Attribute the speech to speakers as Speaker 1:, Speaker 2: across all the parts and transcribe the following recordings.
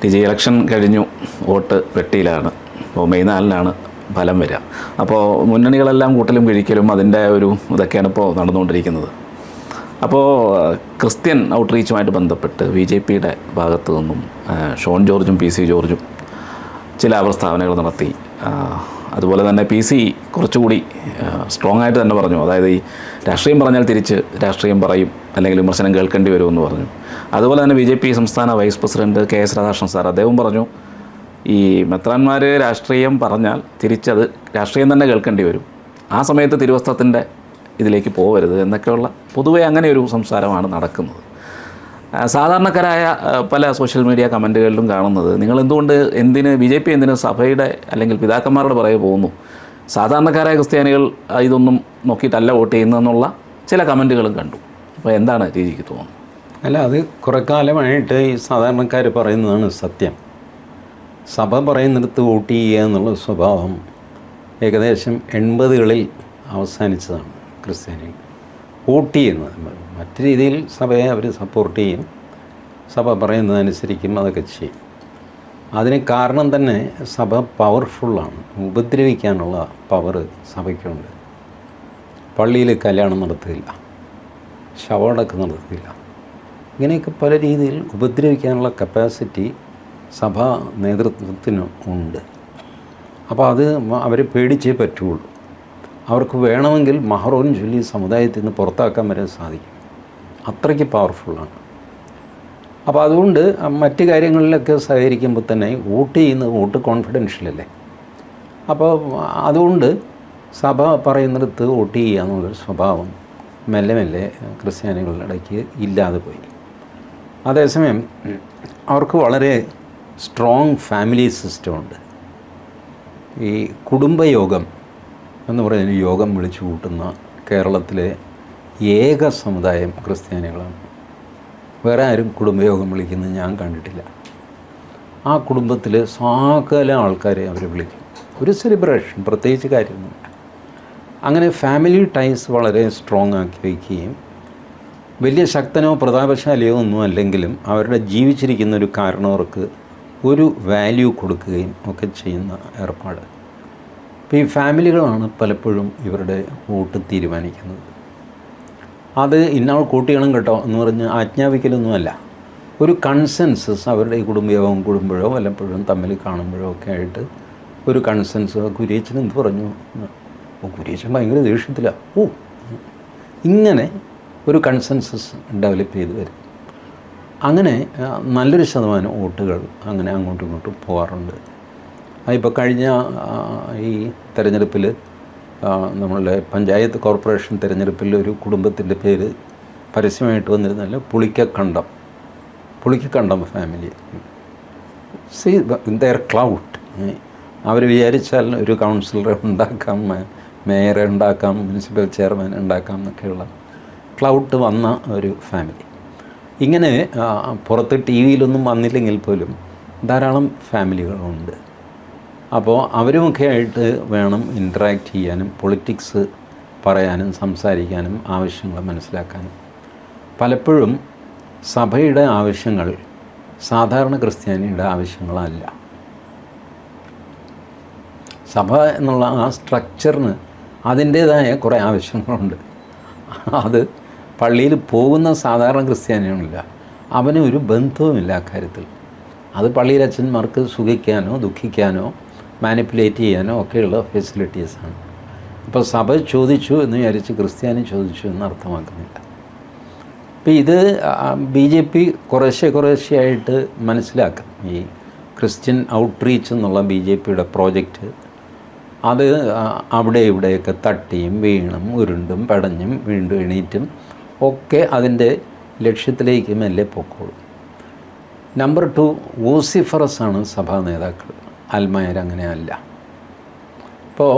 Speaker 1: Election കഴിഞ്ഞു, vote പെട്ടിയിലാണ്. അപ്പോൾ May 4-നാണ് ഫലം വരിക. അപ്പോൾ മുന്നണികളെല്ലാം കൂട്ടലും കിഴിക്കലും അതിൻ്റെ ഒരു ഇതൊക്കെയാണ് ഇപ്പോൾ നടന്നുകൊണ്ടിരിക്കുന്നത്. അപ്പോൾ ക്രിസ്ത്യൻ ഔട്ട്റീച്ചുമായിട്ട് ബന്ധപ്പെട്ട് BJPയുടെ ഭാഗത്തു നിന്നും ഷോൺ ജോർജും PC ജോർജും ചില പ്രസ്താവനകൾ നടത്തി. അതുപോലെ തന്നെ PC കുറച്ചുകൂടി സ്ട്രോങ് ആയിട്ട് തന്നെ പറഞ്ഞു. അതായത് ഈ രാഷ്ട്രീയം പറഞ്ഞാൽ തിരിച്ച് രാഷ്ട്രീയം പറയും, അല്ലെങ്കിൽ വിമർശനം കേൾക്കേണ്ടി വരുമെന്ന് പറഞ്ഞു. അതുപോലെ തന്നെ BJP സംസ്ഥാന vice president KS Radhakrishnan sir, അദ്ദേഹം പറഞ്ഞു ഈ മെത്രാന്മാർ രാഷ്ട്രീയം പറഞ്ഞാൽ തിരിച്ചത് രാഷ്ട്രീയം തന്നെ കേൾക്കേണ്ടി വരും, ആ സമയത്ത് തിരുവസ്ത്രത്തിൻ്റെ ഇതിലേക്ക് പോകരുത് എന്നൊക്കെയുള്ള പൊതുവെ അങ്ങനെ ഒരു സംസാരമാണ് നടക്കുന്നത്. സാധാരണക്കാരായ പല സോഷ്യൽ മീഡിയ കമൻറ്റുകളിലും കാണുന്നത്, നിങ്ങൾ എന്തിന് BJP എന്തിന് സഭയുടെ അല്ലെങ്കിൽ പിതാക്കന്മാരുടെ പുറകെ പോകുന്നു, സാധാരണക്കാരായ ക്രിസ്ത്യാനികൾ ഇതൊന്നും നോക്കിയിട്ടല്ല വോട്ട് ചെയ്യുന്നതെന്നുള്ള ചില കമൻറ്റുകളും കണ്ടു. അപ്പോൾ എന്താണ് രീതിക്ക് തോന്നുന്നത്?
Speaker 2: അല്ല, അത് കുറേ കാലമായിട്ട് ഈ സാധാരണക്കാർ പറയുന്നതാണ് സത്യം. സഭ പറയുന്നിടത്ത് വോട്ട് ചെയ്യുക എന്നുള്ള സ്വഭാവം ഏകദേശം 80കളിൽ അവസാനിച്ചതാണ്. ക്രിസ്ത്യാനികൾ വോട്ട് ചെയ്യുന്നത് മറ്റു രീതിയിൽ സഭയെ അവർ സപ്പോർട്ട് ചെയ്യും, സഭ പറയുന്നതനുസരിക്കും, അതൊക്കെ ചെയ്യും. അതിന് കാരണം തന്നെ സഭ പവർഫുള്ളാണ്. ഉപദ്രവിക്കാനുള്ള പവർ സഭയ്ക്കുണ്ട്. പള്ളിയിൽ കല്യാണം നടത്തുകയില്ല, ശവമടക്കം നടത്തുകയില്ല, ഇങ്ങനെയൊക്കെ പല രീതിയിൽ ഉപദ്രവിക്കാനുള്ള കപ്പാസിറ്റി സഭാ നേതൃത്വത്തിന് ഉണ്ട്. അപ്പോൾ അത് അവരെ പേടിച്ചേ പറ്റുള്ളൂ. അവർക്ക് വേണമെങ്കിൽ മഹറോൻ ചൊല്ലി സമുദായത്തിൽ നിന്ന് പുറത്താക്കാൻ വരെ സാധിക്കും. അത്രയ്ക്ക് പവർഫുള്ളാണ്. അപ്പോൾ അതുകൊണ്ട് മറ്റ് കാര്യങ്ങളിലൊക്കെ സഹകരിക്കുമ്പോൾ തന്നെ വോട്ട് ചെയ്യുന്നത് വോട്ട് കോൺഫിഡൻഷ്യലല്ലേ. അപ്പോൾ അതുകൊണ്ട് സഭ പറയുന്നിടത്ത് വോട്ട് ചെയ്യുക എന്നുള്ളൊരു സ്വഭാവം മെല്ലെ മെല്ലെ ക്രിസ്ത്യാനികളുടെ ഇടയ്ക്ക് ഇല്ലാതെ പോയി. അതേസമയം അവർക്ക് വളരെ സ്ട്രോങ് ഫാമിലി സിസ്റ്റമുണ്ട്. ഈ കുടുംബയോഗം എന്ന് പറയുന്ന യോഗം വിളിച്ചു കൂട്ടുന്ന കേരളത്തിലെ ഏക സമുദായം ക്രിസ്ത്യാനികളാണ്. വേറെ ആരും കുടുംബയോഗം വിളിക്കുന്നത് ഞാൻ കണ്ടിട്ടില്ല. ആ കുടുംബത്തിൽ സകല ആൾക്കാരെ അവർ വിളിക്കും. ഒരു സെലിബ്രേഷൻ, പ്രത്യേകിച്ച് കാര്യമൊന്നുമില്ല. അങ്ങനെ ഫാമിലി ടൈസ് വളരെ സ്ട്രോങ് ആക്കി വയ്ക്കുകയും വലിയ ശക്തനോ പ്രതാപശാലിയോ ഒന്നും അല്ലെങ്കിലും അവരുടെ ജീവിച്ചിരിക്കുന്നൊരു കാരണവർക്ക് ഒരു വാല്യൂ കൊടുക്കുകയും ഒക്കെ ചെയ്യുന്ന ഏർപ്പാട്. അപ്പോൾ ഈ ഫാമിലികളാണ് പലപ്പോഴും ഇവരുടെ വോട്ട് തീരുമാനിക്കുന്നത്. അത് ഇന്നാൾ കൂട്ടിയണം കേട്ടോ എന്ന് പറഞ്ഞ് ആജ്ഞാപിക്കലൊന്നുമല്ല. ഒരു കൺസെൻസസ് അവരുടെ ഈ കുടുംബയോഗം കൂടുമ്പോഴോ വല്ലപ്പോഴും തമ്മിൽ കാണുമ്പോഴോ ഒക്കെ ആയിട്ട് ഒരു കൺസെൻസ്. കുര്യച്ചൻ എന്ത് പറഞ്ഞു? കുര്യച്ചൻ ഭയങ്കര ദേഷ്യത്തിലാണ്. ഇങ്ങനെ ഒരു കൺസെൻസസ് ഡെവലപ്പ് ചെയ്ത് വരും. അങ്ങനെ നല്ലൊരു ശതമാനം വോട്ടുകൾ അങ്ങനെ അങ്ങോട്ടും ഇങ്ങോട്ടും പോകാറുണ്ട്. ഇപ്പോൾ കഴിഞ്ഞ ഈ തെരഞ്ഞെടുപ്പിൽ, നമ്മളുടെ പഞ്ചായത്ത് കോർപ്പറേഷൻ തിരഞ്ഞെടുപ്പിൽ ഒരു കുടുംബത്തിൻ്റെ പേര് പരസ്യമായിട്ട് വന്നിരുന്നല്ല, Pulikkakandam family. See their clout. അവർ വിചാരിച്ചാൽ ഒരു കൗൺസിലറെ ഉണ്ടാക്കാം, മേയറെ ഉണ്ടാക്കാം, മുനിസിപ്പൽ ചെയർമാൻ ഉണ്ടാക്കാം എന്നൊക്കെയുള്ള ക്ലൗട്ട് വന്ന ഒരു ഫാമിലി. ഇങ്ങനെ പുറത്ത് TV-യിലൊന്നും വന്നില്ലെങ്കിൽ പോലും ധാരാളം ഫാമിലികളുണ്ട്. അപ്പോൾ അവരുമൊക്കെ ആയിട്ട് വേണം ഇൻറ്ററാക്ട് ചെയ്യാനും പൊളിറ്റിക്സ് പറയാനും സംസാരിക്കാനും ആവശ്യങ്ങൾ മനസ്സിലാക്കാനും. പലപ്പോഴും സഭയുടെ ആവശ്യങ്ങൾ സാധാരണ ക്രിസ്ത്യാനിയുടെ ആവശ്യങ്ങളല്ല. സഭ എന്നുള്ള ആ സ്ട്രക്ചറിന് അതിൻ്റേതായ കുറേ ആവശ്യങ്ങളുണ്ട്. അത് പള്ളിയിൽ പോകുന്ന സാധാരണ ക്രിസ്ത്യാനികളില്ല, അവന് ഒരു ബന്ധവുമില്ല അക്കാര്യത്തിൽ. അത് പള്ളിയിൽ അച്ഛന്മാർക്ക് സുഖിക്കാനോ ദുഃഖിക്കാനോ മാനിപ്പുലേറ്റ് ചെയ്യാനോ ഒക്കെയുള്ള ഫെസിലിറ്റീസാണ്. ഇപ്പോൾ സഭ ചോദിച്ചു എന്ന് വിചാരിച്ച് ക്രിസ്ത്യാനി ചോദിച്ചു എന്ന് അർത്ഥമാക്കുന്നില്ല. അപ്പോൾ ഇത് BJP കുറേശ്ശെയായിട്ട് മനസ്സിലാക്കും. ഈ ക്രിസ്ത്യൻ ഔട്ട്റീച്ച് എന്നുള്ള BJPയുടെ പ്രോജക്റ്റ് അത് അവിടെ ഇവിടെയൊക്കെ തട്ടിയും വീണും ഉരുണ്ടും പടഞ്ഞും വീണ്ടും എണീറ്റും ഒക്കെ അതിൻ്റെ ലക്ഷ്യത്തിലേക്ക് മെല്ലെ പൊക്കോളും. നമ്പർ 2, വോസിഫറസ് ആണ് സഭാ നേതാക്കൾ. അൽമായർ അങ്ങനെയല്ല. ഇപ്പോൾ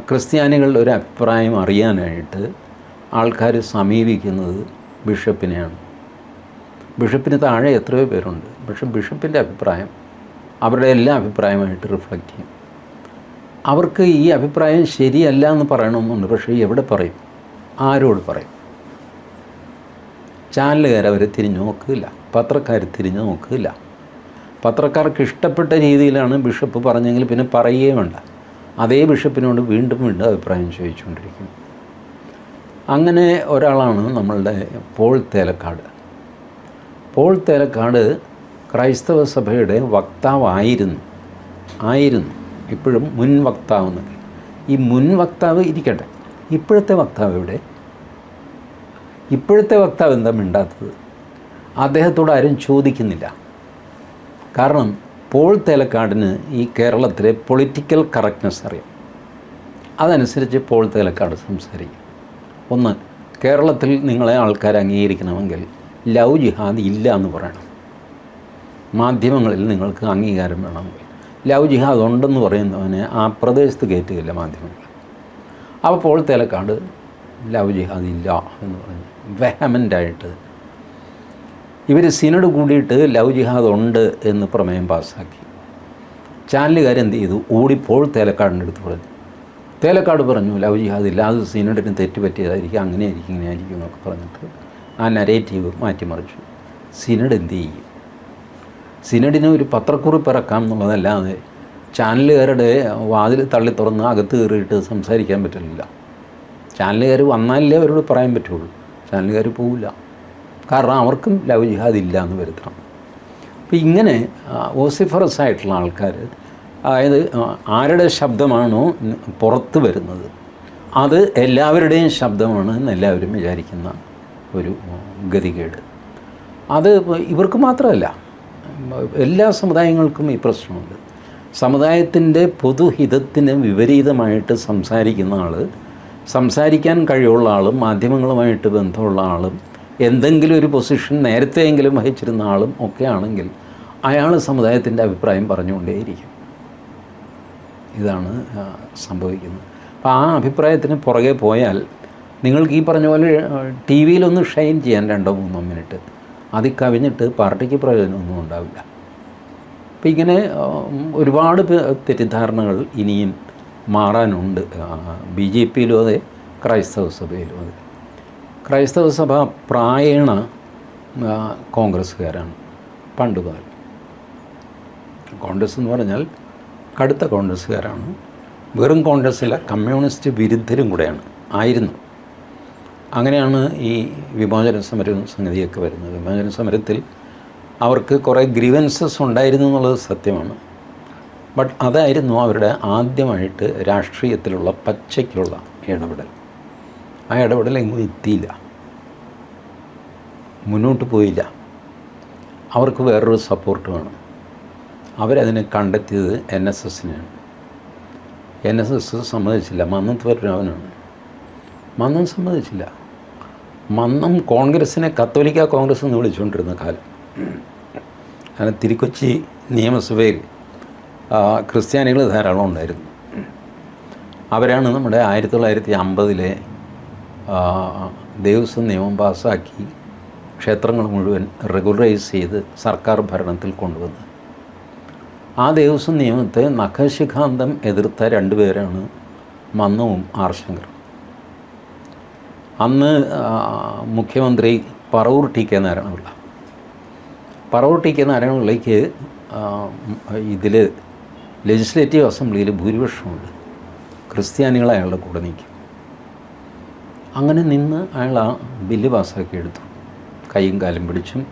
Speaker 2: ക്രിസ്ത്യാനികളുടെ ഒരു അഭിപ്രായം അറിയാനായിട്ട് ആൾക്കാർ സമീപിക്കുന്നത് ബിഷപ്പിനെയാണ്. ബിഷപ്പിന് താഴെ എത്രയോ പേരുണ്ട്, പക്ഷേ ബിഷപ്പിൻ്റെ അഭിപ്രായം അവരുടെ എല്ലാ അഭിപ്രായമായിട്ട് റിഫ്ലക്റ്റ് ചെയ്യും. അവർക്ക് ഈ അഭിപ്രായം ശരിയല്ല എന്ന് പറയണമെന്നുണ്ട്, പക്ഷേ എവിടെ പറയും, ആരോട് പറയും? ചാനലുകാർ അവരെ തിരിഞ്ഞു നോക്കില്ല, പത്രക്കാർ തിരിഞ്ഞു നോക്കില്ല. പത്രക്കാർക്ക് ഇഷ്ടപ്പെട്ട രീതിയിലാണ് ബിഷപ്പ് പറഞ്ഞെങ്കിൽ പിന്നെ പറയുകയും വേണ്ട. അതേ ബിഷപ്പിനോട് വീണ്ടും വീണ്ടും അഭിപ്രായം ചോദിച്ചുകൊണ്ടിരിക്കും. അങ്ങനെ ഒരാളാണ് നമ്മളുടെ പോൾ തേലക്കാട്. പോൾ തേലക്കാട് ക്രൈസ്തവ സഭയുടെ വക്താവായിരുന്നു. ഇപ്പോഴും മുൻ വക്താവ് എന്നൊക്കെ. ഈ മുൻ വക്താവ് ഇരിക്കട്ടെ, ഇപ്പോഴത്തെ വക്താവ് എവിടെ? ഇപ്പോഴത്തെ വക്താവ് എന്താ മിണ്ടാത്തത്? അദ്ദേഹത്തോട് ആരും ചോദിക്കുന്നില്ല. കാരണം പോൾ തേലക്കാടിന് ഈ കേരളത്തിലെ പൊളിറ്റിക്കൽ കറക്റ്റ്നെസ് അറിയാം. അതനുസരിച്ച് പോൾ തേലക്കാട് സംസാരിക്കും. ഒന്ന്, കേരളത്തിൽ നിങ്ങളെ ആൾക്കാർ അംഗീകരിക്കണമെങ്കിൽ ലവ് ജിഹാദ് ഇല്ല എന്ന് പറയണം. മാധ്യമങ്ങളിൽ നിങ്ങൾക്ക് അംഗീകാരം വേണമെങ്കിൽ ലവ് ജിഹാദ് ഉണ്ടെന്ന് പറയുന്നവനെ ആ പ്രദേശത്ത് കയറ്റുകയില്ല മാധ്യമങ്ങൾ. അപ്പോൾ പോൾ തേലക്കാട് ലവ് ജിഹാദ് ഇല്ല എന്ന് പറഞ്ഞു വെഹമൻ്റായിട്ട്. ഇവർ സിനഡ് കൂടിയിട്ട് ലവ് ജിഹാദ് ഉണ്ട് എന്ന് പ്രമേയം പാസ്സാക്കി. ചാനലുകാരെന്ത് ചെയ്തു? ഓടിപ്പോൾ തേലക്കാടിൻ്റെ അടുത്ത് പറഞ്ഞു. തേലക്കാട് പറഞ്ഞു ലവ് ജിഹാദ് ഇല്ല, അത് സിനഡിന് തെറ്റുപറ്റിയതായിരിക്കും, അങ്ങനെയായിരിക്കും ഇങ്ങനെയായിരിക്കും എന്നൊക്കെ പറഞ്ഞിട്ട് ആ നരേറ്റീവ് മാറ്റിമറിച്ചു. സിനഡ് എന്ത് ചെയ്യും? സിനഡിന് ഒരു പത്രക്കുറിപ്പ് ഇറക്കാം എന്നുള്ളതല്ലാതെ ചാനലുകാരുടെ വാതിൽ തള്ളി തുറന്ന് അകത്ത് കയറിയിട്ട് സംസാരിക്കാൻ പറ്റില്ല. ചാനലുകാർ വന്നാലേ അവരോട് പറയാൻ പറ്റുള്ളൂ. ചാനലുകാർ പോവില്ല, കാരണം അവർക്കും ലവ് ജിഹാദ് ഇല്ല എന്ന് വരുത്തണം. അപ്പോൾ ഇങ്ങനെ വോസിഫറസ് ആയിട്ടുള്ള ആൾക്കാർ, അതായത് ആരുടെ ശബ്ദമാണോ പുറത്ത് വരുന്നത് അത് എല്ലാവരുടെയും ശബ്ദമാണ് എന്ന് എല്ലാവരും വിചാരിക്കുന്ന ഒരു ഗതികേട്. അത് ഇവർക്ക് മാത്രമല്ല, എല്ലാ സമുദായങ്ങൾക്കും ഈ പ്രശ്നമുണ്ട്. സമുദായത്തിൻ്റെ പൊതുഹിതത്തിന് വിപരീതമായിട്ട് സംസാരിക്കുന്ന ആൾ, സംസാരിക്കാൻ കഴിവുള്ള ആളും മാധ്യമങ്ങളുമായിട്ട് ബന്ധമുള്ള ആളും എന്തെങ്കിലും ഒരു പൊസിഷൻ നേരത്തെയെങ്കിലും വഹിച്ചിരുന്ന ആളും ഒക്കെ ആണെങ്കിൽ അയാൾ സമുദായത്തിൻ്റെ അഭിപ്രായം പറഞ്ഞുകൊണ്ടേയിരിക്കും. ഇതാണ് സംഭവിക്കുന്നത്. അപ്പോൾ ആ അഭിപ്രായത്തിന് പുറകെ പോയാൽ നിങ്ങൾക്ക് ഈ പറഞ്ഞ പോലെ ടി വിയിലൊന്ന് ഷൈൻ ചെയ്യാൻ 2-3 മിനിറ്റ്, അതിൽ കവിഞ്ഞിട്ട് പാർട്ടിക്ക് പ്രയോജനമൊന്നും ഉണ്ടാവില്ല. അപ്പം ഇങ്ങനെ ഒരുപാട് തെറ്റിദ്ധാരണകൾ ഇനിയും മാറാനുണ്ട്. BJPയിലും അതെ, ക്രൈസ്തവ സഭയിലും അതെ. ക്രൈസ്തവ സഭ പ്രായേണ കോൺഗ്രസ്സുകാരാണ് പണ്ട് മുതൽ. കോൺഗ്രസ് എന്ന് പറഞ്ഞാൽ കടുത്ത കോൺഗ്രസ്സുകാരാണ്. വെറും കോൺഗ്രസ്സില്ല, കമ്മ്യൂണിസ്റ്റ് വിരുദ്ധരും കൂടെയാണ് ആയിരുന്നു. അങ്ങനെയാണ് ഈ വിമോചന സമരവും സംഗതിയൊക്കെ വരുന്നത്. വിമോചന സമരത്തിൽ അവർക്ക് കുറേ ഗ്രീവൻസസ് ഉണ്ടായിരുന്നു എന്നുള്ളത് സത്യമാണ്. ബട്ട് അതായിരുന്നു അവരുടെ ആദ്യമായിട്ട് രാഷ്ട്രീയത്തിലുള്ള പച്ചയ്ക്കുള്ള ഇടപെടൽ. ആ ഇടപെടൽ എങ്ങും എത്തിയില്ല, മുന്നോട്ട് പോയില്ല. അവർക്ക് വേറൊരു സപ്പോർട്ട് വേണം. അവരതിനെ കണ്ടെത്തിയത് NSSനെയാണ്. NSS സമ്മതിച്ചില്ല. മന്നത്ത് പത്മനാഭനാണ്. മന്നം സമ്മതിച്ചില്ല. മന്നം കോൺഗ്രസ്സിനെ കത്തോലിക്ക കോൺഗ്രസ് എന്ന് വിളിച്ചുകൊണ്ടിരുന്ന കാലം. അങ്ങനെ തിരുക്കൊച്ചി നിയമസഭയിൽ ക്രിസ്ത്യാനികൾ ധാരാളം ഉണ്ടായിരുന്നു. അവരാണ് നമ്മുടെ 1950 ദേവസ്വം നിയമം പാസ്സാക്കി ക്ഷേത്രങ്ങൾ മുഴുവൻ റെഗുലറൈസ് ചെയ്ത് സർക്കാർ ഭരണത്തിൽ കൊണ്ടുവന്നത്. ആ ദേവസ്വം നിയമത്തെ നഖശിഖാന്തം എതിർത്ത 2 പേരാണ് മന്നവും ആർ ശങ്കറും. അന്ന് മുഖ്യമന്ത്രി Paravur T K Narayana Pillai. Paravur T K നാരായണപിള്ളയ്ക്ക് ഇതിൽ ലെജിസ്ലേറ്റീവ് അസംബ്ലിയിൽ ഭൂരിപക്ഷമുണ്ട്. ക്രിസ്ത്യാനികൾ അയാളുടെ കൂടെ നിൽക്കും. അങ്ങനെ നിന്ന് അയാൾ ആ ബില്ല് പാസ്സാക്കി എടുത്തു. കൈയും കാലും പിടിച്ചും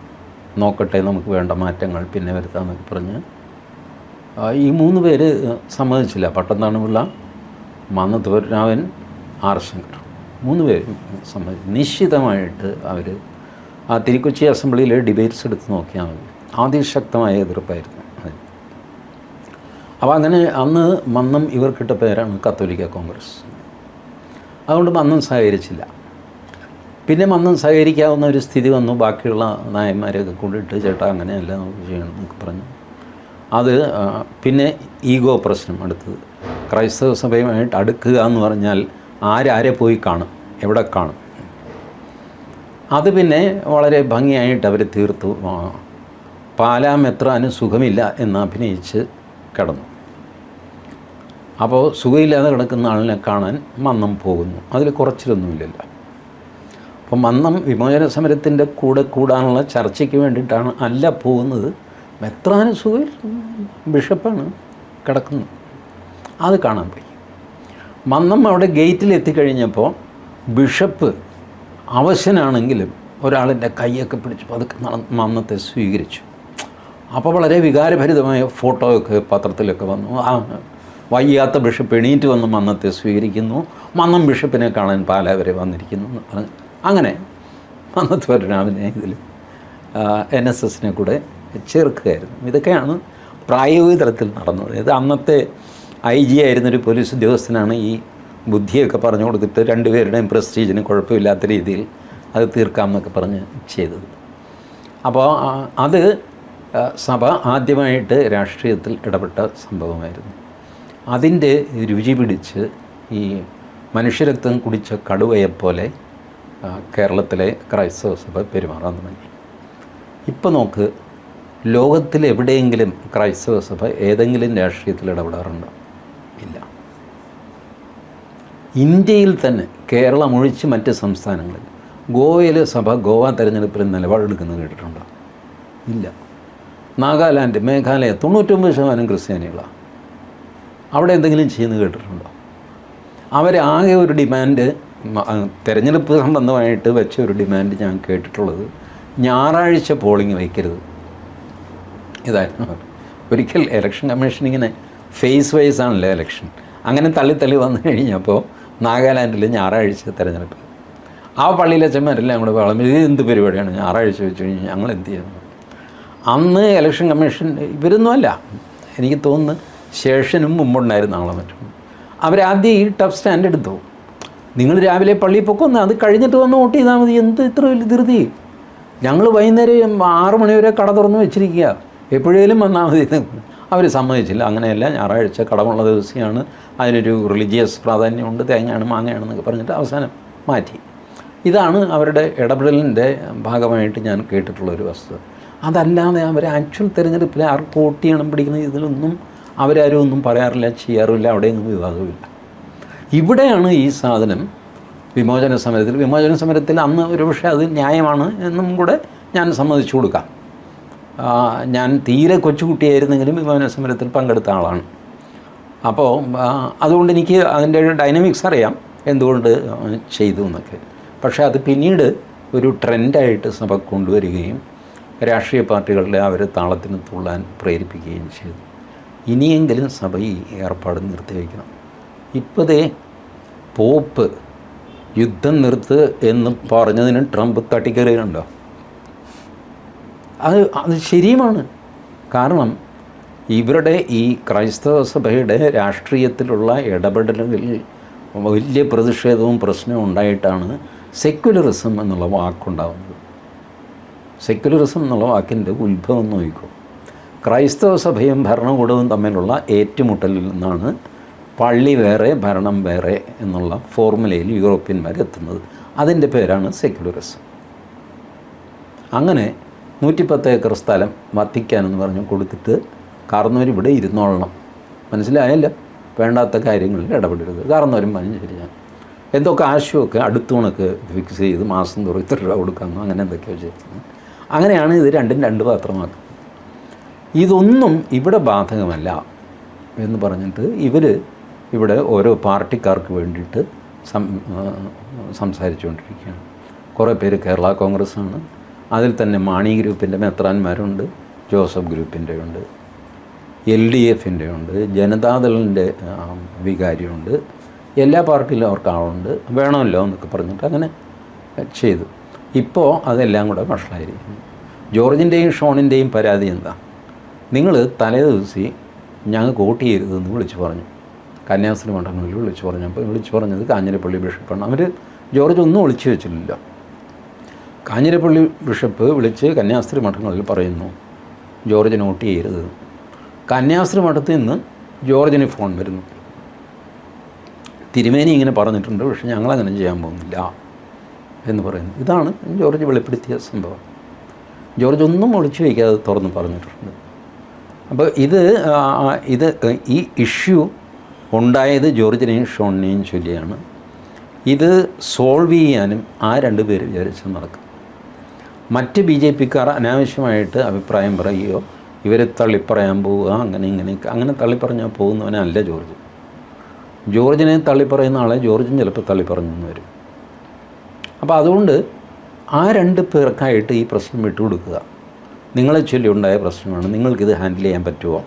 Speaker 2: നോക്കട്ടെ, നമുക്ക് വേണ്ട മാറ്റങ്ങൾ പിന്നെ വരുത്താമെന്നൊക്കെ പറഞ്ഞ് ഈ 3 പേര് സമ്മതിച്ചില്ല. പട്ടത്താണുപിള്ള, മന്നത്ത് പത്മനാഭൻ, ആർ ശങ്കർ, 3 പേരും സമ്മതിച്ചു. നിശ്ചിതമായിട്ട് അവർ ആ തിരുക്കൊച്ചി അസംബ്ലിയിലെ ഡിബേറ്റ്സ് എടുത്ത് നോക്കിയാൽ മതി. അതിശക്തമായ എതിർപ്പായിരുന്നു അതിന്. അപ്പോൾ അങ്ങനെ അന്ന് മന്നം ഇവർക്കിട്ട പേരാണ് കത്തോലിക്ക കോൺഗ്രസ്. അതുകൊണ്ട് മന്നം സഹകരിച്ചില്ല. പിന്നെ മന്നം സഹകരിക്കാവുന്ന ഒരു സ്ഥിതി വന്നു. ബാക്കിയുള്ള നായന്മാരെയൊക്കെ കൊണ്ടിട്ട് ചേട്ടാ അങ്ങനെയല്ല നമുക്ക് ചെയ്യണം എന്നൊക്കെ പറഞ്ഞു. അത് പിന്നെ ഈഗോ പ്രശ്നം അടുത്തത്. ക്രൈസ്തവ സഭയുമായിട്ട് അടുക്കുക എന്ന് പറഞ്ഞാൽ ആരെ പോയി കാണും, എവിടെ കാണും. അത് പിന്നെ വളരെ ഭംഗിയായിട്ട് അവർ തീർത്തു. പാലാ മെത്രാന് സുഖമില്ല എന്ന് അഭിനയിച്ച് കിടന്നു. അപ്പോൾ സുഖമില്ലാതെ കിടക്കുന്ന ആളിനെ കാണാൻ മന്നം പോകുന്നു. അതിൽ കുറച്ചിലൊന്നുമില്ലല്ലോ. അപ്പോൾ മന്നം വിമോചന സമരത്തിൻ്റെ കൂടെ കൂടാനുള്ള ചർച്ചയ്ക്ക് വേണ്ടിയിട്ടാണ് അല്ല പോകുന്നത്. മെത്രാന് സുഖം, ബിഷപ്പാണ് കിടക്കുന്നത്. അത് കാണാൻ പോയി. മന്നം അവിടെ ഗേറ്റിൽ എത്തിക്കഴിഞ്ഞപ്പോൾ ബിഷപ്പ് അവശനാണെങ്കിലും ഒരാളിൻ്റെ കൈയൊക്കെ പിടിച്ച് പതുക്കെ മന്നത്തെ സ്വീകരിച്ചു. അപ്പോൾ വളരെ വികാരഭരിതമായ ഫോട്ടോയൊക്കെ പത്രത്തിലൊക്കെ വന്നു. ആ വയ്യാത്ത ബിഷപ്പ് എണീറ്റ് വന്ന് മന്നത്തെ സ്വീകരിക്കുന്നു. മന്നം ബിഷപ്പിനെ കാണാൻ പാലാ വരെ വന്നിരിക്കുന്നു എന്ന് പറഞ്ഞു. അങ്ങനെ മന്നത്ത് പരശുരാമനെ ഇതിൽ NSSനെ കൂടെ ചേർക്കുകയായിരുന്നു. ഇതൊക്കെയാണ് പ്രായോഗിക തലത്തിൽ നടന്നത്. ഇത് അന്നത്തെ IG ആയിരുന്നൊരു പോലീസ് ഉദ്യോഗസ്ഥനാണ് ഈ ബുദ്ധിയൊക്കെ പറഞ്ഞു കൊടുത്തിട്ട് രണ്ടുപേരുടെയും പ്രസ്റ്റീജിന് കുഴപ്പമില്ലാത്ത രീതിയിൽ അത് തീർക്കാമെന്നൊക്കെ പറഞ്ഞ് ചെയ്തത്. അപ്പോൾ അത് സഭ ആദ്യമായിട്ട് രാഷ്ട്രീയത്തിൽ ഇടപെട്ട സംഭവമായിരുന്നു. അതിൻ്റെ രുചി പിടിച്ച് ഈ മനുഷ്യരക്തം കുടിച്ച കടുവയെപ്പോലെ കേരളത്തിലെ ക്രൈസ്തവ സഭ പെരുമാറാൻ തുടങ്ങി. ഇപ്പോൾ നോക്ക്, ലോകത്തിൽ എവിടെയെങ്കിലും ക്രൈസ്തവ സഭ ഏതെങ്കിലും രാഷ്ട്രീയത്തിൽ ഇടപെടാറുണ്ടോ? ഇല്ല. ഇന്ത്യയിൽ തന്നെ കേരളം ഒഴിച്ച് മറ്റ് സംസ്ഥാനങ്ങളിൽ ഗോവയിലെ സഭ ഗോവ തെരഞ്ഞെടുപ്പിൽ നിലപാടെടുക്കുന്നത് കേട്ടിട്ടുണ്ടോ? ഇല്ല. നാഗാലാൻഡ്, മേഘാലയ 99% ക്രിസ്ത്യാനികളാണ്. അവിടെ എന്തെങ്കിലും ചെയ്യുന്നത് കേട്ടിട്ടുണ്ടോ? അവരാകെ ഒരു ഡിമാൻഡ്, തെരഞ്ഞെടുപ്പ് സംബന്ധമായിട്ട് വെച്ച ഒരു ഡിമാൻഡ് ഞാൻ കേട്ടിട്ടുള്ളത്, ഞായറാഴ്ച പോളിംഗ് വയ്ക്കരുത്. ഇതായിരുന്നു. ഒരിക്കൽ ഇലക്ഷൻ കമ്മീഷൻ ഇങ്ങനെ ഫേസ് വൈസ് ആണല്ലോ ഇലക്ഷൻ, അങ്ങനെ തള്ളി വന്നു കഴിഞ്ഞപ്പോൾ നാഗാലാൻഡിൽ ഞായറാഴ്ച തെരഞ്ഞെടുപ്പ്. ആ പള്ളിയിലച്ചന്മാരെല്ലാം കൂടെ പറഞ്ഞു, ഇത് എന്ത് പരിപാടിയാണ് ഞായറാഴ്ച വെച്ച് കഴിഞ്ഞാൽ ഞങ്ങൾ എന്ത് ചെയ്യുന്നു? അന്ന് ഇലക്ഷൻ കമ്മീഷൻ ഇവരൊന്നുമല്ല, എനിക്ക് തോന്നുന്നു ശേഷനും മുമ്പുണ്ടായിരുന്ന ആളെ മറ്റും, അവരാദ്യം ഈ ടഫ് സ്റ്റാൻഡ് എടുത്തു. നിങ്ങൾ രാവിലെ പള്ളിയിൽ പൊക്കൊന്ന്, അത് കഴിഞ്ഞിട്ട് വന്ന് വോട്ട് ചെയ്താൽ മതി. എന്ത് ഇത്ര വലിയ ധൃതി? ഞങ്ങൾ വൈകുന്നേരം 6 മണി വരെ കട തുറന്ന് വെച്ചിരിക്കുക, എപ്പോഴേലും വന്നാൽ മതി. അവർ സമ്മതിച്ചില്ല. അങ്ങനെയല്ല, ഞായറാഴ്ച കടമുള്ള ദിവസമാണ്, അതിനൊരു റിലീജിയസ് പ്രാധാന്യമുണ്ട്, തേങ്ങയാണ് മാങ്ങയാണെന്നൊക്കെ പറഞ്ഞിട്ട് അവസാനം മാറ്റി. ഇതാണ് അവരുടെ ഇടപെടലിൻ്റെ ഭാഗമായിട്ട് ഞാൻ കേട്ടിട്ടുള്ളൊരു വസ്തുത. അതല്ലാതെ അവർ ആക്ച്വൽ തിരഞ്ഞെടുപ്പിൽ ആർക്ക് വോട്ട് ചെയ്യണം പിടിക്കുന്നത് ഇതിലൊന്നും അവരാരും ഒന്നും പറയാറില്ല, ചെയ്യാറുമില്ല, അവിടെയൊന്നും വിവാദവുമില്ല. ഇവിടെയാണ് ഈ സാധനം വിമോചന സമരത്തിൽ അന്ന് ഒരുപക്ഷെ അത് ന്യായമാണ് എന്നും കൂടെ ഞാൻ സമ്മതിച്ചു കൊടുക്കാം. ഞാൻ തീരെ കൊച്ചുകുട്ടിയായിരുന്നെങ്കിലും വിമോചന സമരത്തിൽ പങ്കെടുത്ത ആളാണ്. അപ്പോൾ അതുകൊണ്ട് എനിക്ക് അതിൻ്റെ ഡൈനാമിക്സ് അറിയാം, എന്തുകൊണ്ട് ചെയ്തു എന്നൊക്കെ. പക്ഷേ അത് പിന്നീട് ഒരു ട്രെൻഡായിട്ട് സഭ കൊണ്ടുവരികയും രാഷ്ട്രീയ പാർട്ടികളുടെ അവരെ താളത്തിന് തുള്ളാൻ പ്രേരിപ്പിക്കുകയും ചെയ്തു. ഇനിയെങ്കിലും സഭ ഈ ഏർപ്പാട് നിർത്തിവെക്കണം. ഇപ്പോഴേ പോപ്പ് യുദ്ധം നിർത്ത് എന്ന് പറഞ്ഞതിന് ട്രംപ് തട്ടിക്കയറുകയുണ്ടോ? അത് ശരിയുമാണ്. കാരണം ഇവരുടെ ഈ ക്രൈസ്തവ സഭയുടെ രാഷ്ട്രീയത്തിലുള്ള ഇടപെടലുകളിൽ വലിയ പ്രതിഷേധവും പ്രശ്നവും ഉണ്ടായിട്ടാണ് സെക്യുലറിസം എന്നുള്ള വാക്കുണ്ടാകുന്നത്. സെക്യുലറിസം എന്നുള്ള വാക്കിൻ്റെ ഉത്ഭവം നോക്കിക്കോ. ക്രൈസ്തവ സഭയും ഭരണകൂടവും തമ്മിലുള്ള ഏറ്റുമുട്ടലിൽ നിന്നാണ് പള്ളി വേറെ ഭരണം വേറെ എന്നുള്ള ഫോർമുലയിൽ യൂറോപ്യന്മാർ എത്തുന്നത്. അതിൻ്റെ പേരാണ് സെക്യുലറിസം. അങ്ങനെ 110 ഏക്കർ സ്ഥലം വത്തിക്കാൻ എന്ന് പറഞ്ഞ് കൊടുത്തിട്ട് കാരണവരിവിടെ ഇരുന്നോളണം. മനസ്സിലായല്ല, വേണ്ടാത്ത കാര്യങ്ങളിൽ ഇടപെടരുത്. കാരണവരും പറഞ്ഞു ശരിയാണ്. എന്തൊക്കെ ആശയമൊക്കെ അടുത്തൂണൊക്കെ ഫിക്സ് ചെയ്ത് മാസം തോറും ഇത്ര രൂപ കൊടുക്കാമെന്നോ അങ്ങനെ എന്തൊക്കെയോ ചെയ്യുന്നത്. അങ്ങനെയാണ് ഇത് രണ്ടും രണ്ട് പാത്രമാക്കുന്നത്. ഇതൊന്നും ഇവിടെ ബാധകമല്ല എന്ന് പറഞ്ഞിട്ട് ഇവിടെ ഓരോ പാർട്ടിക്കാർക്ക് വേണ്ടിയിട്ട് സംസാരിച്ചുകൊണ്ടിരിക്കുകയാണ്. കുറേ പേര് കേരള കോൺഗ്രസ്സാണ്, അതിൽ തന്നെ മാണി ഗ്രൂപ്പിൻ്റെ മെത്രാന്മാരുണ്ട്, ജോസഫ് ഗ്രൂപ്പിൻ്റെ ഉണ്ട്, LDFൻ്റെ ഉണ്ട്, ജനതാദളിൻ്റെ വികാരിയുണ്ട്, എല്ലാ പാർട്ടിയിലും അവർക്ക് ആളുണ്ട്, വേണമല്ലോ എന്നൊക്കെ പറഞ്ഞിട്ട് അങ്ങനെ ചെയ്തു. ഇപ്പോൾ അതെല്ലാം കൂടെ വഷളായിരിക്കുന്നു. ജോർജിൻ്റെയും ഷോണിൻ്റെയും പരാതി എന്താ? നിങ്ങൾ തലേ ദിവസം ഞങ്ങൾക്ക് വോട്ട് ചെയ്യരുതെന്ന് വിളിച്ചു പറഞ്ഞു. കന്യാസ്ത്രീ മഠങ്ങളിൽ വിളിച്ചു പറഞ്ഞപ്പോൾ വിളിച്ചു പറഞ്ഞത് കാഞ്ഞിരപ്പള്ളി ബിഷപ്പാണ്. അവർ ജോർജ് ഒന്നും ഒളിച്ചു വെച്ചിട്ടില്ല. കാഞ്ഞിരപ്പള്ളി ബിഷപ്പ് വിളിച്ച് കന്യാസ്ത്രീ മഠങ്ങളിൽ പറയുന്നു ജോർജിന് വോട്ട് ചെയ്യരുത്. കന്യാസ്ത്രീ മഠത്തിൽ നിന്ന് ജോർജിന് ഫോൺ വരുന്നു, തിരുമേനി ഇങ്ങനെ പറഞ്ഞിട്ടുണ്ട്, പക്ഷെ ഞങ്ങളങ്ങനെ ചെയ്യാൻ പോകുന്നില്ല എന്ന് പറയുന്നു. ഇതാണ് ജോർജ് വെളിപ്പെടുത്തിയ സംഭവം. ജോർജ് ഒന്നും ഒളിച്ചു വയ്ക്കാതെ തുറന്ന് പറഞ്ഞിട്ടുണ്ട്. അപ്പോൾ ഈ ഇഷ്യൂ ഉണ്ടായത് ജോർജിനെയും ഷോണിനെയും ചൊല്ലിയാണ്. ഇത് സോൾവ് ചെയ്യാനും ആ രണ്ട് പേര് വിചാരിച്ച് നടക്കും. മറ്റ് BJPക്കാർ അനാവശ്യമായിട്ട് അഭിപ്രായം പറയുകയോ ഇവരെ തള്ളിപ്പറയാൻ പോവുക, അങ്ങനെ തള്ളിപ്പറഞ്ഞാൽ പോകുന്നവനല്ല ജോർജ്. ജോർജിനെ തള്ളിപ്പറയുന്ന ആളെ ജോർജും ചിലപ്പോൾ തള്ളിപ്പറഞ്ഞെന്ന് വരും. അപ്പോൾ അതുകൊണ്ട് ആ 2 പേർക്കായിട്ട് ഈ പ്രശ്നം വിട്ടുകൊടുക്കുക. നിങ്ങളെ ചൊല്ലി ഉണ്ടായ പ്രശ്നമാണ്, നിങ്ങൾക്കിത് ഹാൻഡിൽ ചെയ്യാൻ പറ്റുമോ,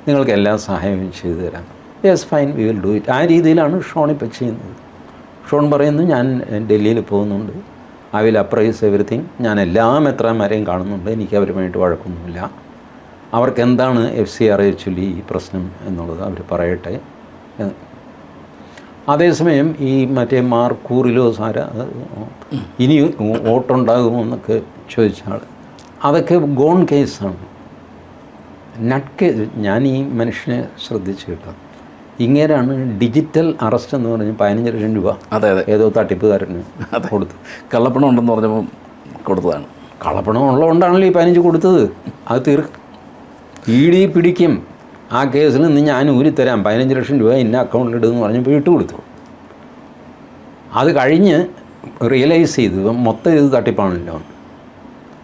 Speaker 2: നിങ്ങൾക്ക് എല്ലാ സഹായവും ചെയ്തു തരാം, yes fine we will do it. ആ രീതിയിലാണ് ഷോൺ ഇപ്പോൾ ചെയ്യുന്നത്. ഷോൺ പറയുന്നു, ഞാൻ ഡൽഹിയിൽ പോകുന്നുണ്ട്, ഐ വിൽ അപ്രൈസ് എവറിത്തിങ്, ഞാൻ എല്ലാ മെത്രാന്മാരെയും കാണുന്നുണ്ട്, എനിക്ക് അവരുമായിട്ട് വഴക്കൊന്നുമില്ല, അവർക്ക് എന്താണ് FCRA ചൊല്ലി ഈ പ്രശ്നം എന്നുള്ളത് അവർ പറയട്ടെ. അതേസമയം ഈ മറ്റേ മാർക്കൂറിലോ ഇനി വോട്ടുണ്ടാകുമോ എന്നൊക്കെ ചോദിച്ചാൽ അതൊക്കെ ഗോൺ കേസാണ്, നട്ട് കേസ്. ഞാൻ ഈ മനുഷ്യനെ ശ്രദ്ധിച്ചു കേട്ടോ. ഇങ്ങനെയാണ് ഡിജിറ്റൽ അറസ്റ്റ് എന്ന് പറഞ്ഞ് 15 ലക്ഷം രൂപ
Speaker 1: അതെ അതെ
Speaker 2: ഏതോ തട്ടിപ്പുകാരന് കൊടുത്തു.
Speaker 1: കള്ളപ്പണം ഉണ്ടെന്ന് പറഞ്ഞപ്പോൾ കൊടുത്തതാണ്.
Speaker 2: കള്ളപ്പണം ഉള്ളതുകൊണ്ടാണല്ലോ ഈ 15 കൊടുത്തത്. അത് ED പിടിക്കും, ആ കേസിൽ നിന്ന് ഞാൻ ഊരിത്തരാം, 15 ലക്ഷം രൂപ ഇന്ന അക്കൗണ്ടിലിടുമെന്ന് പറഞ്ഞപ്പോൾ ഇട്ട് കൊടുത്തു. അത് കഴിഞ്ഞ് റിയലൈസ് ചെയ്തു മൊത്തം ഇത് തട്ടിപ്പാണല്ലോ.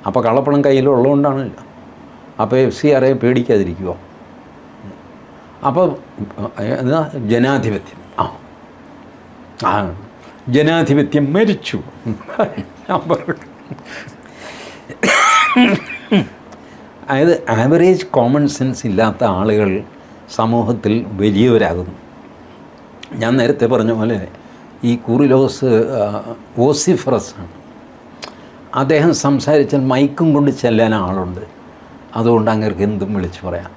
Speaker 2: അപ്പോൾ കള്ളപ്പണം കയ്യിലുള്ളതുകൊണ്ടാണല്ലോ. അപ്പോൾ FCRA പേടിക്കാതിരിക്കുമോ? അപ്പോൾ ജനാധിപത്യം ജനാധിപത്യം മരിച്ചു. അതായത് ആവറേജ് കോമൺ സെൻസ് ഇല്ലാത്ത ആളുകൾ സമൂഹത്തിൽ വലിയവരാകുന്നു. ഞാൻ നേരത്തെ പറഞ്ഞ പോലെ ഈ കൂറിലോസ് വോസിഫറസ് ആണ്. അദ്ദേഹം സംസാരിച്ചാൽ മൈക്കും കൊണ്ട് ചെല്ലാൻ ആളുണ്ട്, അതുകൊണ്ട് അങ്ങേർക്ക് എന്തും വിളിച്ചു പറയാം.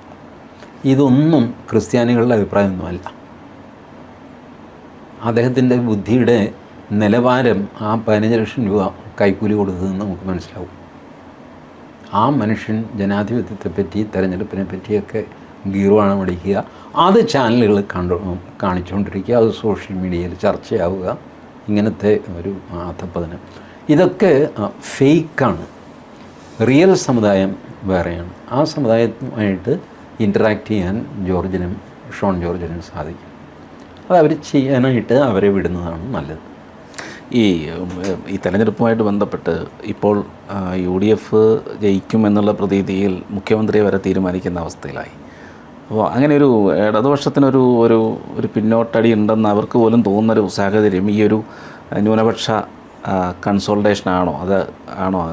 Speaker 2: ഇതൊന്നും ക്രിസ്ത്യാനികളുടെ അഭിപ്രായമൊന്നുമല്ല. അദ്ദേഹത്തിൻ്റെ ബുദ്ധിയുടെ നിലവാരം ആ 15 ലക്ഷം രൂപ കൈക്കൂലി കൊടുത്തതെന്ന് നമുക്ക് മനസ്സിലാവും. ആ മനുഷ്യൻ ജനാധിപത്യത്തെപ്പറ്റി, തെരഞ്ഞെടുപ്പിനെ പറ്റിയൊക്കെ ഗീർവാണം അടിക്കുക, അത് ചാനലുകൾ കാണിച്ചുകൊണ്ടിരിക്കുക, അത് സോഷ്യൽ മീഡിയയിൽ ചർച്ചയാവുക, ഇങ്ങനത്തെ ഒരു അധപ്പതനം. ഇതൊക്കെ ഫേക്കാണ്. റിയൽ സമുദായം വേറെയാണ്. ആ സമുദായവുമായിട്ട് ഇൻറ്ററാക്ട് ചെയ്യാൻ ഷോൺ ജോർജിനും സാധിക്കും. അത് അവർ ചെയ്യാനായിട്ട് അവരെ വിടുന്നതാണ് നല്ലത്.
Speaker 1: ഈ തെരഞ്ഞെടുപ്പുമായിട്ട് ബന്ധപ്പെട്ട് ഇപ്പോൾ UDF ജയിക്കുമെന്നുള്ള പ്രതീതിയിൽ മുഖ്യമന്ത്രിയെ വരെ തീരുമാനിക്കുന്ന അവസ്ഥയിലായി. അപ്പോൾ അങ്ങനെ ഒരു ഇടതുപക്ഷത്തിനൊരു ഒരു ഒരു പിന്നോട്ടടി ഉണ്ടെന്ന് അവർക്ക് പോലും തോന്നുന്നൊരു സാഹചര്യം ഈ ഒരു ന്യൂനപക്ഷ കൺസോൾട്ടേഷനാണോ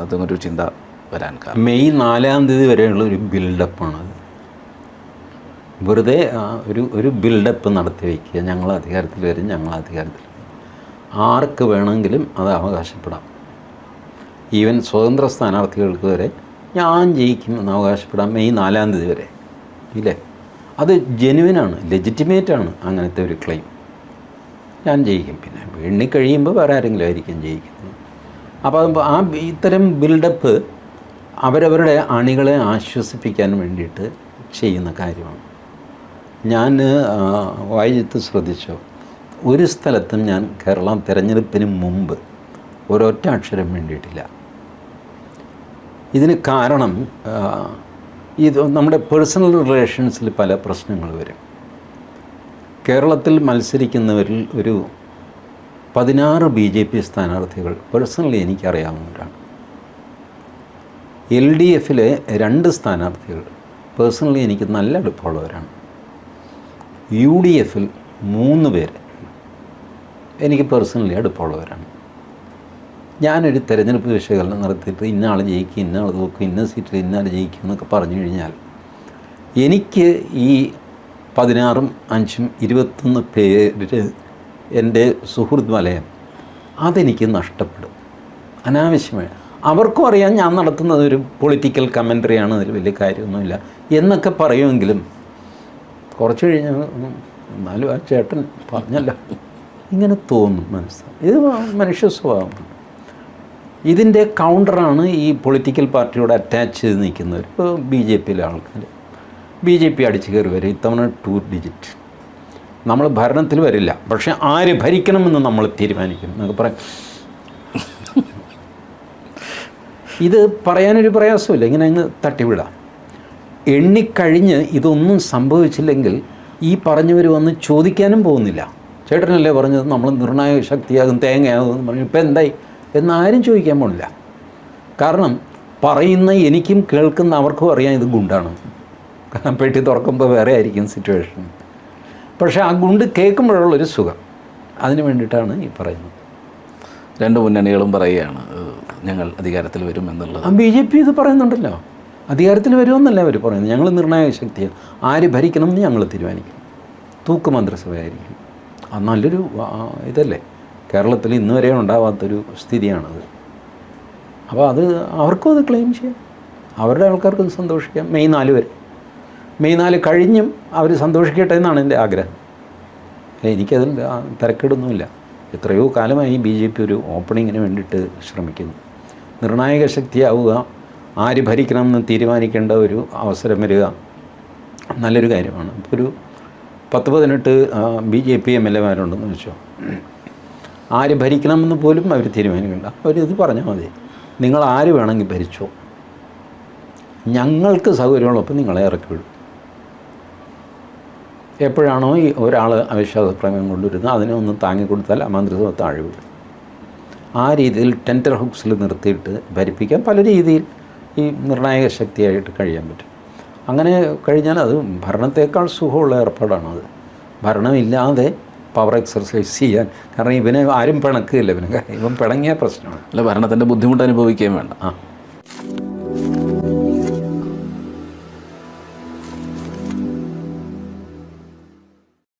Speaker 1: അതൊരു ചിന്ത വരാൻ കാരണം?
Speaker 2: മെയ് 4-ാം തീയതി വരെയുള്ള ഒരു ബിൽഡപ്പാണത്. വെറുതെ ഒരു ബിൽഡപ്പ് നടത്തി വയ്ക്കുക. ഞങ്ങൾ അധികാരത്തിൽ വരും, ഞങ്ങൾ അധികാരത്തിൽ. ആർക്ക് വേണമെങ്കിലും അത് അവകാശപ്പെടാം. ഈവൻ സ്വതന്ത്ര സ്ഥാനാർത്ഥികൾക്ക് വരെ ഞാൻ ജയിക്കുമെന്ന് അവകാശപ്പെടാം മെയ് 4-ാം തീയതി വരെ. ഇല്ലേ? അത് ജെനുവിനാണ്, ലെജിറ്റിമേറ്റാണ് അങ്ങനത്തെ ഒരു ക്ലെയിം. ഞാൻ ജയിക്കും. പിന്നെ എണ്ണിക്കഴിയുമ്പോൾ വേറെ ആരെങ്കിലും ആയിരിക്കും ജയിക്കുന്നത്. അപ്പോൾ ഇത്തരം ബിൽഡപ്പ് അവരവരുടെ അണികളെ ആശ്വസിപ്പിക്കാൻ വേണ്ടിയിട്ട് ചെയ്യുന്ന കാര്യമാണ്. ഞാൻ വായിച്ച് ശ്രദ്ധിച്ചോ, ഒരു സ്ഥലത്തും ഞാൻ കേരളം തിരഞ്ഞെടുപ്പിന് മുമ്പ് ഒരൊറ്റ അക്ഷരം വേണ്ടിയിട്ടില്ല. ഇതിന് കാരണം ഇത് നമ്മുടെ പേഴ്സണൽ റിലേഷൻസിൽ പല പ്രശ്നങ്ങൾ വരും. കേരളത്തിൽ മത്സരിക്കുന്നവരിൽ ഒരു 16 BJP സ്ഥാനാർത്ഥികൾ പേഴ്സണലി എനിക്കറിയാവുന്നവരാണ്. LDFിലെ 2 സ്ഥാനാർത്ഥികൾ പേഴ്സണലി എനിക്ക് നല്ല അടുപ്പമുള്ളവരാണ്. UDFിൽ 3 പേര് എനിക്ക് പേഴ്സണലി അടുപ്പമുള്ളവരാണ്. ഞാനൊരു തിരഞ്ഞെടുപ്പ് വിശകലനം നടത്തിയിട്ട് ഇന്ന ആൾ ജയിക്കും, ഇന്ന ആൾ തോക്കും, ഇന്ന സീറ്റിൽ ഇന്ന ആൾ ജയിക്കും എന്നൊക്കെ പറഞ്ഞു കഴിഞ്ഞാൽ എനിക്ക് ഈ 16, 5, 21 പേര് എൻ്റെ സുഹൃത്ത് വലയം അതെനിക്ക് നഷ്ടപ്പെടും അനാവശ്യമായി. അവർക്കും അറിയാം ഞാൻ നടത്തുന്നത് ഒരു പൊളിറ്റിക്കൽ കമൻട്രിയാണ്, അതിൽ വലിയ കാര്യമൊന്നുമില്ല എന്നൊക്കെ പറയുമെങ്കിലും കുറച്ച് കഴിഞ്ഞ് എന്നാലും ആ ചേട്ടൻ പറഞ്ഞല്ലോ ഇങ്ങനെ തോന്നും മനസ്സിലാവും. ഇത് മനുഷ്യ സ്വഭാവമാണ്. ഇതിൻ്റെ കൗണ്ടറാണ് ഈ പൊളിറ്റിക്കൽ പാർട്ടിയോട് അറ്റാച്ച് ചെയ്ത് നിൽക്കുന്നവർ. ഇപ്പോൾ BJPയിലെ ആൾക്കാർ BJP അടിച്ചു കയറി വരും. ഇത്തവണ 2 ഡിജിറ്റ്. നമ്മൾ ഭരണത്തിൽ വരില്ല, പക്ഷെ ആര് ഭരിക്കണമെന്ന് നമ്മൾ തീരുമാനിക്കും എന്നൊക്കെ പറയാം. ഇത് പറയാനൊരു പ്രയാസമില്ല, ഇങ്ങനെ അങ്ങ് തട്ടിവിടാം. എണ്ണിക്കഴിഞ്ഞ് ഇതൊന്നും സംഭവിച്ചില്ലെങ്കിൽ ഈ പറഞ്ഞവർ വന്ന് ചോദിക്കാനും പോകുന്നില്ല. ചേട്ടനല്ലേ പറഞ്ഞത് നമ്മൾ നിർണായക ശക്തിയാകും, തേങ്ങയാകും എന്ന് പറഞ്ഞു, ഇപ്പം എന്തായി എന്നാരും ചോദിക്കാൻ പോണില്ല. കാരണം പറയുന്ന എനിക്കും കേൾക്കുന്ന അവർക്കും അറിയാം ഇത് ഗുണ്ടാണ്. പെട്ടി തുറക്കുമ്പോൾ വേറെ ആയിരിക്കും സിറ്റുവേഷൻ. പക്ഷേ ആ ഗുണ്ട് കേൾക്കുമ്പോഴുള്ളൊരു സുഖം, അതിന് വേണ്ടിയിട്ടാണ് ഈ പറയുന്നത്.
Speaker 1: രണ്ട് മുന്നണികളും പറയുകയാണ് ഞങ്ങൾ അധികാരത്തിൽ വരും എന്നുള്ളത്.
Speaker 2: BJP ഇത് പറയുന്നുണ്ടല്ലോ, അധികാരത്തിൽ വരുമെന്നല്ല അവർ പറയുന്നത്. ഞങ്ങൾ നിർണായക ശക്തിയാണ്, ആര് ഭരിക്കണമെന്ന് ഞങ്ങൾ തീരുമാനിക്കും, തൂക്ക് മന്ത്രിസഭയായിരിക്കും. അത് നല്ലൊരു ഇതല്ലേ, കേരളത്തിൽ ഇന്ന് വരെ ഉണ്ടാവാത്തൊരു സ്ഥിതിയാണത്. അപ്പോൾ അത് അവർക്കും അത് ക്ലെയിം ചെയ്യാം, അവരുടെ ആൾക്കാർക്കും സന്തോഷിക്കാം. മെയ് 4 വരെ, മെയ് 4 കഴിഞ്ഞും അവർ സന്തോഷിക്കട്ടെ എന്നാണ് എൻ്റെ ആഗ്രഹം. എനിക്കതിൽ തിരക്കിടൊന്നുമില്ല. എത്രയോ കാലമായി BJP ഒരു ഓപ്പണിങ്ങിന് വേണ്ടിയിട്ട് ശ്രമിക്കുന്നു. നിർണായക ശക്തിയാവുക, ആര് ഭരിക്കണമെന്ന് തീരുമാനിക്കേണ്ട ഒരു അവസരം വരിക നല്ലൊരു കാര്യമാണ്. ഇപ്പോൾ ഒരു 10-18 BJP MLA-മാരുണ്ടെന്ന് വെച്ചോ, ആര് ഭരിക്കണമെന്ന് പോലും അവർ തീരുമാനിക്കണ്ട. അവരിത് പറഞ്ഞാൽ മതി, നിങ്ങൾ ആര് വേണമെങ്കിൽ ഭരിച്ചോ, ഞങ്ങൾക്ക് സൗകര്യമുള്ളപ്പോൾ നിങ്ങളെ ഇറക്കി വിടും. എപ്പോഴാണോ ഈ ഒരാൾ അവിശ്വാസ പ്രമേയം കൊണ്ടുവരുന്നത് അതിനെ ഒന്ന് താങ്ങിക്കൊടുത്താൽ ആ മന്ത്രിസഭ താഴെ വീഴും. ആ രീതിയിൽ ടെൻഡർ ഹുക്സിൽ നിർത്തിയിട്ട് ഭരിപ്പിക്കാൻ പല രീതിയിൽ ഈ നിർണായക ശക്തിയായിട്ട് കഴിയാൻ പറ്റും. അങ്ങനെ കഴിഞ്ഞാൽ അത് ഭരണത്തേക്കാൾ സുഖമുള്ള ഏർപ്പാടാണത്. ഭരണമില്ലാതെ പവർ എക്സർസൈസ് ചെയ്യാൻ, കാരണം ഇവനെ ആരും പിണക്കില്ല, ഇവൻ പിണങ്ങിയ പ്രശ്നമാണ്.
Speaker 1: അല്ല, ഭരണത്തിൻ്റെ ബുദ്ധിമുട്ട് അനുഭവിക്കുകയും വേണ്ട.